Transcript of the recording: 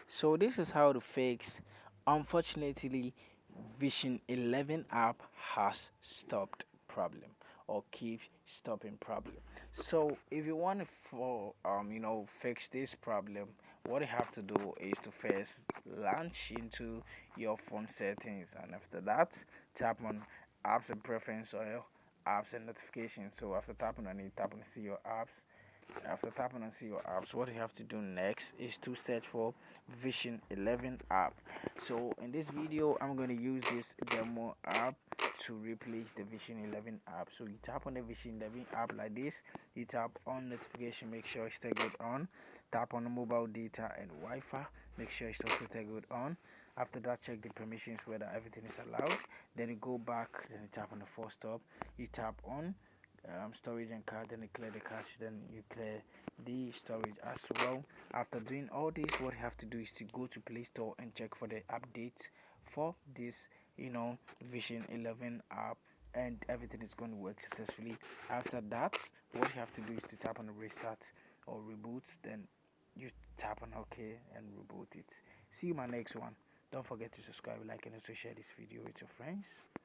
So this is how to fix. Unfortunately, Vision 11 app has stopped problem or keeps stopping problem. So if you want to fix this problem, what you have to do is to first launch into your phone settings, and after that tap on apps and preference or your apps and notifications. So after tapping on it, tap on see your apps. After tapping on see your apps, what you have to do next is to search for Vision 11 app. So in this video, I'm going to use this demo app to replace the Vision 11 app. So you tap on the Vision 11 app like this. You tap on notification, make sure it's still good on. Tap on the mobile data and Wi-Fi, make sure it's also still good on. After that, check the permissions whether everything is allowed. Then you go back, then you tap on the force stop. You tap on storage and card, then you clear the cache, then you clear the storage as well. After doing all this, what you have to do is to go to Play Store and check for the updates for this Vision 11 app, and everything is going to work successfully. After that, what you have to do is to tap on the restart or reboot, then you tap on OK and reboot it. See you in my next one. Don't forget to subscribe, like, and also share this video with your friends.